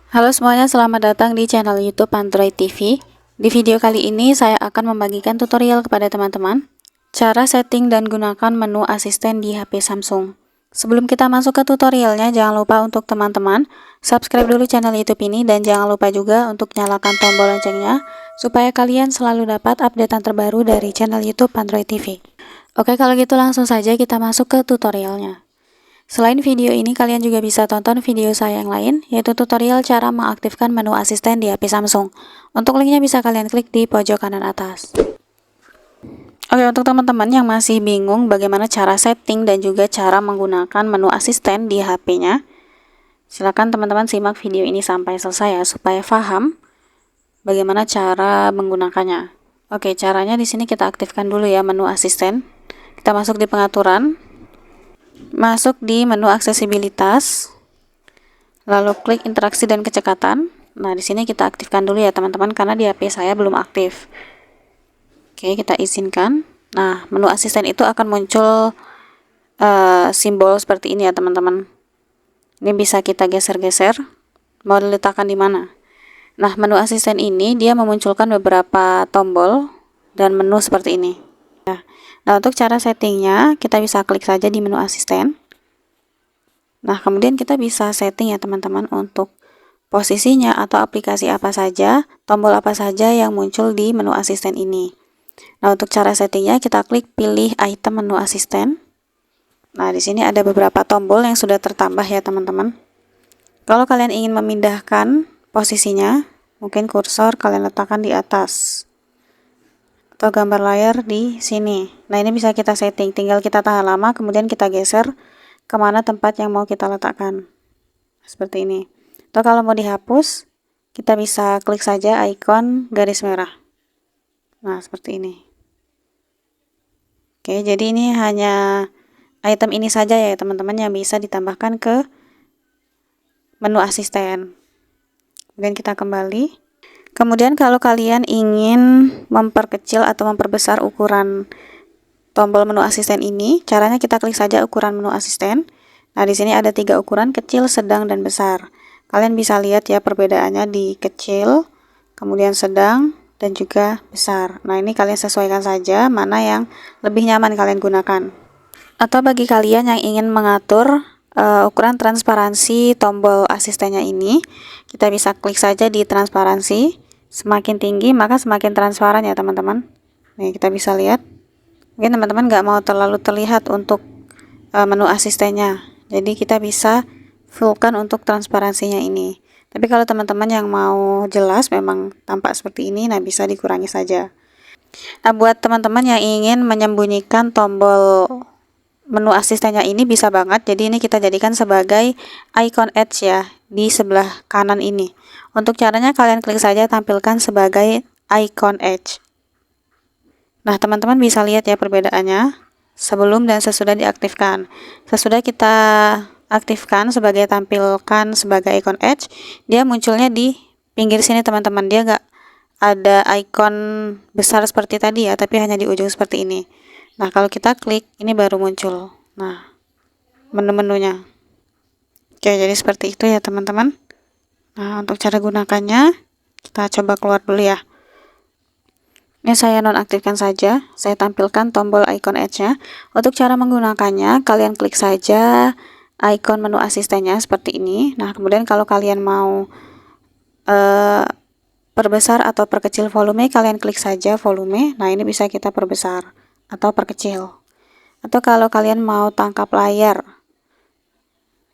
Halo semuanya, selamat datang di channel YouTube Android TV. Di video kali ini saya akan membagikan tutorial kepada teman-teman cara setting dan gunakan menu asisten di HP Samsung. Sebelum kita masuk ke tutorialnya, jangan lupa untuk teman-teman subscribe dulu channel YouTube ini dan jangan lupa juga untuk nyalakan tombol loncengnya supaya kalian selalu dapat updatean terbaru dari channel YouTube Android TV. Oke, kalau gitu langsung saja kita masuk ke tutorialnya. Selain video ini, kalian juga bisa tonton video saya yang lain, yaitu tutorial cara mengaktifkan menu asisten di HP Samsung. Untuk linknya bisa kalian klik di pojok kanan atas. Oke, untuk teman-teman yang masih bingung bagaimana cara setting dan juga cara menggunakan menu asisten di HP-nya, silakan teman-teman simak video ini sampai selesai ya, supaya paham bagaimana cara menggunakannya. Oke, caranya di sini kita aktifkan dulu ya menu asisten. Kita masuk di pengaturan. Masuk di menu aksesibilitas, lalu klik interaksi dan kecekatan. Nah, di sini kita aktifkan dulu ya teman-teman, karena di HP saya belum aktif. Oke, kita izinkan. Nah, menu asisten itu akan muncul simbol seperti ini ya teman-teman. Ini bisa kita geser-geser, mau diletakkan di mana. Nah, menu asisten ini dia memunculkan beberapa tombol dan menu seperti ini. Nah, untuk cara settingnya, kita bisa klik saja di menu asisten. Nah, kemudian kita bisa setting ya teman-teman untuk posisinya atau aplikasi apa saja, tombol apa saja yang muncul di menu asisten ini. Nah, untuk cara settingnya, kita klik pilih item menu asisten. Nah, di sini ada beberapa tombol yang sudah tertambah ya teman-teman. Kalau kalian ingin memindahkan posisinya, mungkin kursor kalian letakkan di atas atau gambar layar di sini. Nah, ini bisa kita setting, tinggal kita tahan lama kemudian kita geser kemana tempat yang mau kita letakkan, seperti ini. Atau kalau mau dihapus, kita bisa klik saja ikon garis merah. Nah, seperti ini. Oke, jadi ini hanya item ini saja ya teman-teman yang bisa ditambahkan ke menu asisten. Kemudian kita kembali. Kemudian kalau kalian ingin memperkecil atau memperbesar ukuran tombol menu asisten ini, caranya kita klik saja ukuran menu asisten. Nah, di sini ada 3 ukuran, kecil, sedang, dan besar. Kalian bisa lihat ya perbedaannya di kecil, kemudian sedang, dan juga besar. Nah, ini kalian sesuaikan saja mana yang lebih nyaman kalian gunakan. Atau bagi kalian yang ingin mengatur ukuran transparansi tombol asistennya ini, kita bisa klik saja di transparansi. Semakin tinggi maka semakin transparan ya teman-teman. Nih, kita bisa lihat. Mungkin teman-teman nggak mau terlalu terlihat untuk menu asistennya, jadi kita bisa fullkan untuk transparansinya ini. Tapi kalau teman-teman yang mau jelas memang tampak seperti ini, nah bisa dikurangi saja. Nah, buat teman-teman yang ingin menyembunyikan tombol menu asistennya ini bisa banget. Jadi ini kita jadikan sebagai icon edge ya di sebelah kanan ini. Untuk caranya kalian klik saja tampilkan sebagai icon edge. Nah, teman-teman bisa lihat ya perbedaannya sebelum dan sesudah diaktifkan. Sesudah kita aktifkan sebagai tampilkan sebagai icon edge, dia munculnya di pinggir sini teman-teman. Dia nggak ada icon besar seperti tadi ya, tapi hanya di ujung seperti ini. Nah, kalau kita klik, ini baru muncul. Nah, menu-menunya. Oke, jadi seperti itu ya teman-teman. Nah, untuk cara gunakannya, kita coba keluar dulu ya. Ini saya nonaktifkan saja, saya tampilkan tombol icon edge-nya. Untuk cara menggunakannya, kalian klik saja icon menu asistennya seperti ini. Nah, kemudian kalau kalian mau perbesar atau perkecil volume, kalian klik saja volume. Nah, ini bisa kita perbesar atau perkecil. Atau kalau kalian mau tangkap layar,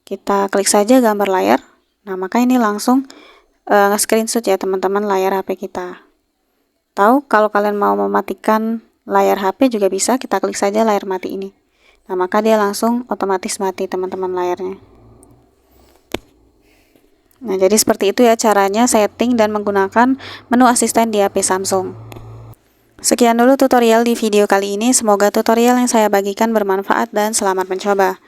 kita klik saja gambar layar. Nah, maka ini langsung nge-screenshot ya teman-teman layar HP kita. Tahu kalau kalian mau mematikan layar HP juga bisa, kita klik saja layar mati ini. Nah, maka dia langsung otomatis mati teman-teman layarnya. Nah, jadi seperti itu ya caranya setting dan menggunakan menu asisten di HP Samsung. Sekian dulu tutorial di video kali ini, semoga tutorial yang saya bagikan bermanfaat dan selamat mencoba.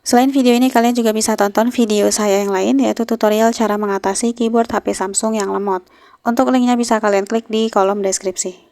Selain video ini, kalian juga bisa tonton video saya yang lain, yaitu tutorial cara mengatasi keyboard HP Samsung yang lemot. Untuk linknya bisa kalian klik di kolom deskripsi.